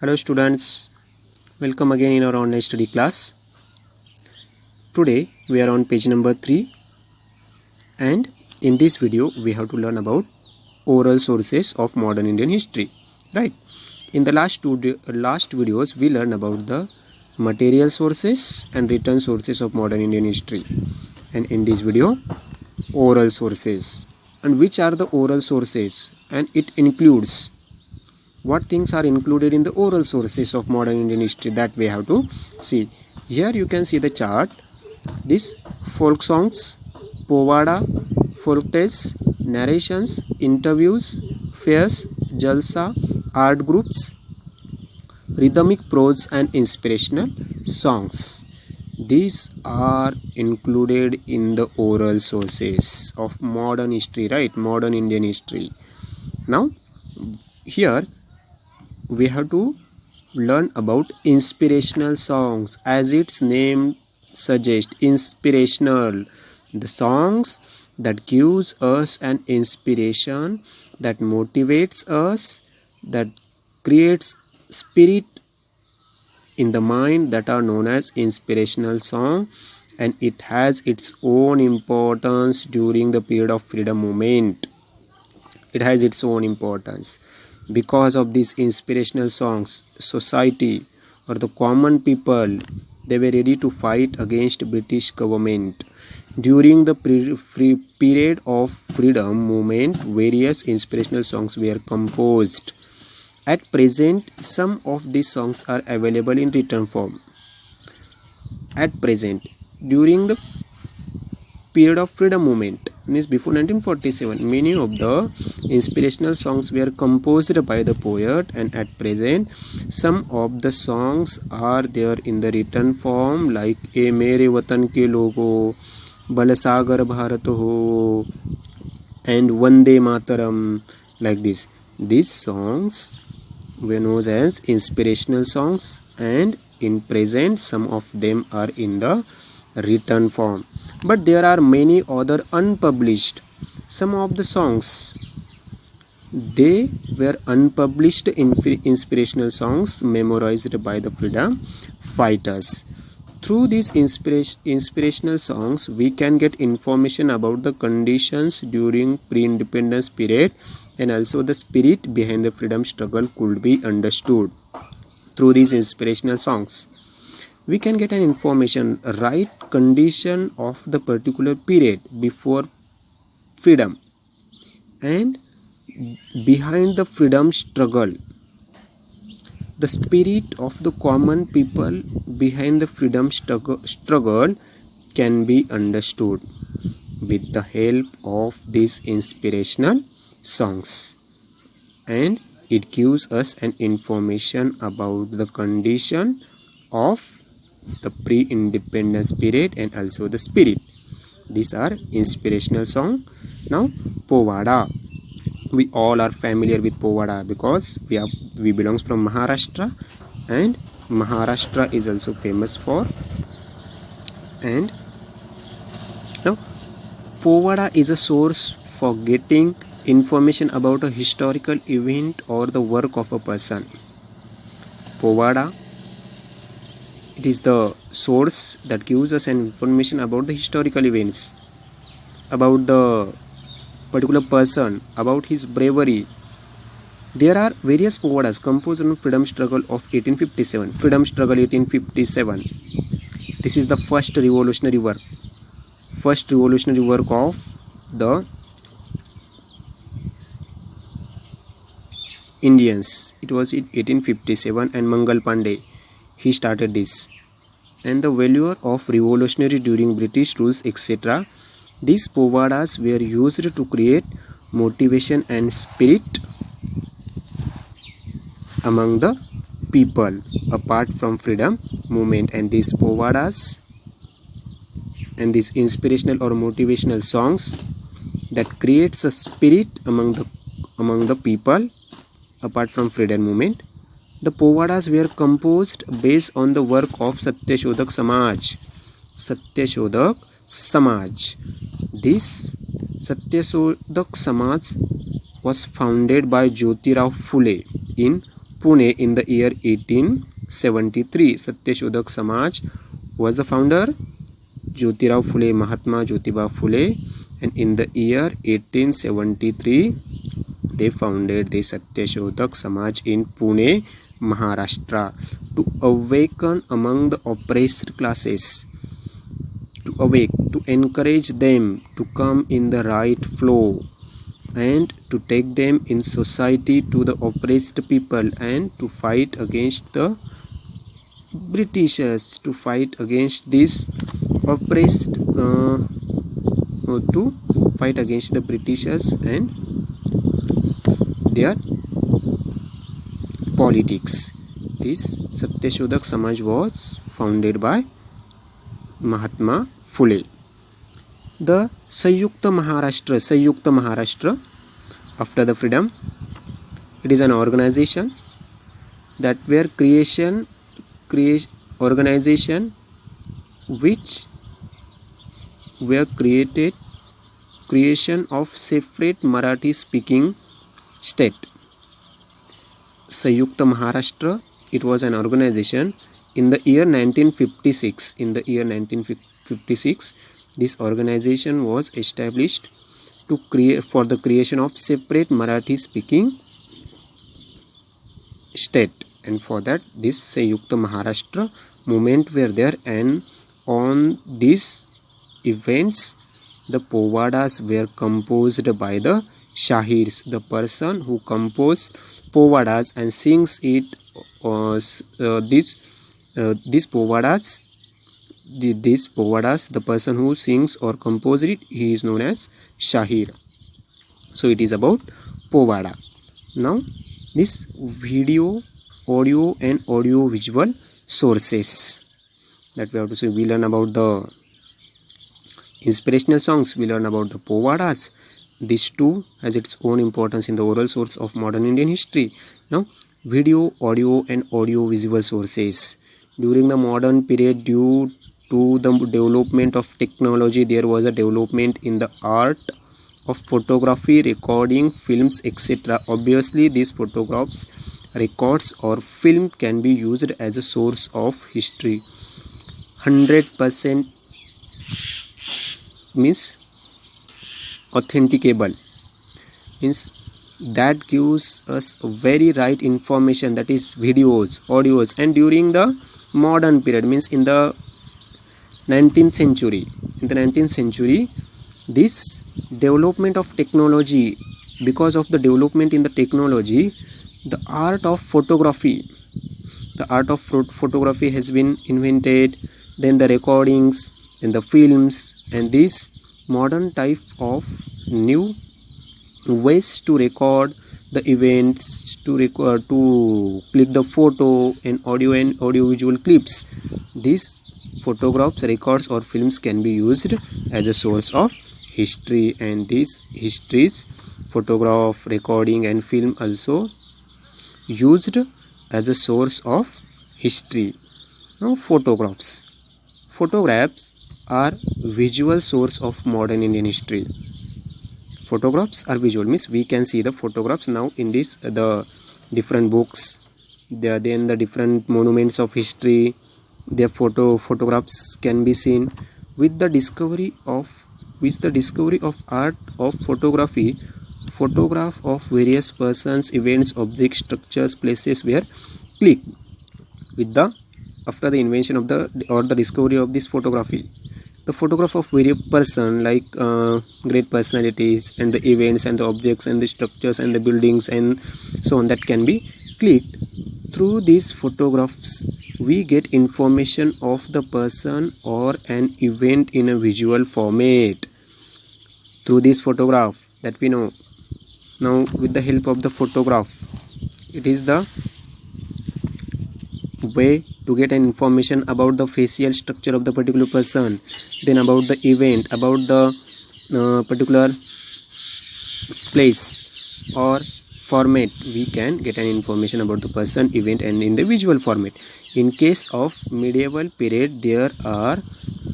Hello students, welcome again in our online study class. Today we are on page number 3 and in this video we have to learn about oral sources of modern Indian history. Right? In the last videos we learned about the material sources and written sources of modern Indian history, and in this video oral sources. And which are the oral sources, and it includes what things are included in the oral sources of modern Indian history, that we have to see. Here you can see the chart. This folk songs, povada, folk tales, narrations, interviews, fairs, jalsa, art groups, rhythmic prose and inspirational songs. These are included in the oral sources of modern history, right? Modern Indian history. Now here we have to learn about inspirational songs. As its name suggests, inspirational, the songs that gives us an inspiration, that motivates us, that creates spirit in the mind, that are known as inspirational song, and it has its own importance during the period of freedom movement. It has its own importance. Because of these inspirational songs, society or the common people, they were ready to fight against British government. During the period of freedom movement, various inspirational songs were composed. At present, some of these songs are available in written form. At present, during the period of freedom movement, means before 1947, many of the inspirational songs were composed by the poet, and at present some of the songs are there in the written form, like "ए मेरे वतन के लोगो," "बलसागर भारत हो," and "Vande Mataram," like this. These songs were known as inspirational songs, and in present some of them are in the written form. But there are many other unpublished. Some of the songs, they were unpublished inspirational songs memorized by the freedom fighters. Through these inspirational songs, we can get information about the conditions during pre-independence period, and also the spirit behind the freedom struggle could be understood through these inspirational songs. We can get an information, right condition of the particular period before freedom and behind the freedom struggle. The spirit of the common people behind the freedom struggle can be understood with the help of these inspirational songs, and it gives us an information about the condition of the pre-independence period and also the spirit. These are inspirational song. Now povada, we all are familiar with povada because we belongs from Maharashtra, and Maharashtra is also famous for. And now povada is a source for getting information about a historical event or the work of a person. Povada, it is the source that gives us an information about the historical events, about the particular person, about his bravery. There are various povadas composed on freedom struggle of 1857. Freedom struggle 1857. This is the first revolutionary work of the Indians. It was in 1857, and Mangal Pandey, he started this. And the value of revolutionary during British rules, etc. These povadas were used to create motivation and spirit among the people apart from freedom movement. And these povadas and these inspirational or motivational songs that creates a spirit among the people apart from freedom movement. The povadas were composed based on the work of Satyashodak Samaj. Satyashodak Samaj. This Satyashodak Samaj was founded by Jyotirao Phule in Pune in the year 1873. Satyashodhak Samaj was the founder Jyotirao Phule, Mahatma Jyotiba Phule, and in the year 1873 they founded the Satyashodhak Samaj in Pune, Maharashtra, to awaken among the oppressed classes, to encourage them to come in the right flow and to take them in society to the oppressed people, and to fight against the Britishers, to fight against these oppressed, to fight against the Britishers and their politics. This Satyashodhak Samaj was founded by Mahatma Phule. The Sanyukta Maharashtra after the freedom, it is an organization that were organization which were creation of separate Marathi speaking state. Sanyukta Maharashtra, it was an organization in the year 1956. In the year 1956, this organization was established to create for the creation of separate Marathi speaking state, and for that this Sanyukta Maharashtra movement were there, and on these events the povadas were composed by the shahirs. The person who composed povadas and sings it, these povadas, the person who sings or composes it, he is known as shahir. So it is about povada. Now this video, audio and audio visual sources that we have to see. We learn about the inspirational songs, we learn about the povadas. This too has its own importance in the oral source of modern Indian history. Now video, audio and audio visual sources. During the modern period, due to the development of technology, there was a development in the art of photography, recording, films, etc. Obviously, these photographs, records or film can be used as a source of history. 100% means authenticable, means that gives us a very right information, that is videos, audios. And during the modern period, means in the 19th century, this development of technology, because of the development in the technology, the art of photography has been invented, then the recordings and the films, and this modern type of new ways to record the events, to click the photo and audio visual clips. These photographs, records or films can be used as a source of history, and these histories, photograph, recording and film also used as a source of history. Now photographs are visual source of modern Indian history. Photographs are visual, means we can see the photographs now in this the different books, then the different monuments of history, their photographs can be seen. With the discovery of art of photography, photograph of various persons, events, objects, structures, places were clicked. After the invention of the discovery of this photography, the photograph of various person like great personalities and the events and the objects and the structures and the buildings and so on, that can be clicked. Through these photographs we get information of the person or an event in a visual format. Through this photograph that we know. Now with the help of the photograph, it is the way to get an information about the facial structure of the particular person, then about the event, about the particular place or format. We can get an information about the person, event and in the visual format. In case of medieval period, there are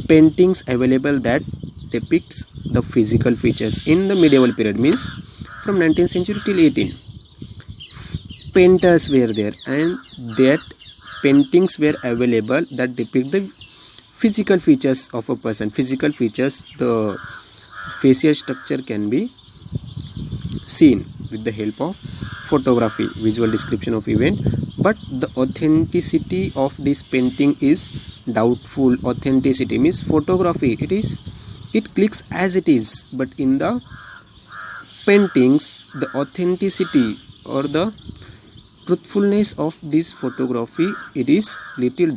paintings available that depicts the physical features. In the medieval period, means from 19th century till 18. painters were there, and that paintings were available that depict the physical features of a person. Physical features, the facial structure can be seen with the help of photography, visual description of event. But the authenticity of this painting is doubtful. Authenticity means photography, it clicks as it is, but in the paintings the authenticity or the truthfulness of this photography, it is little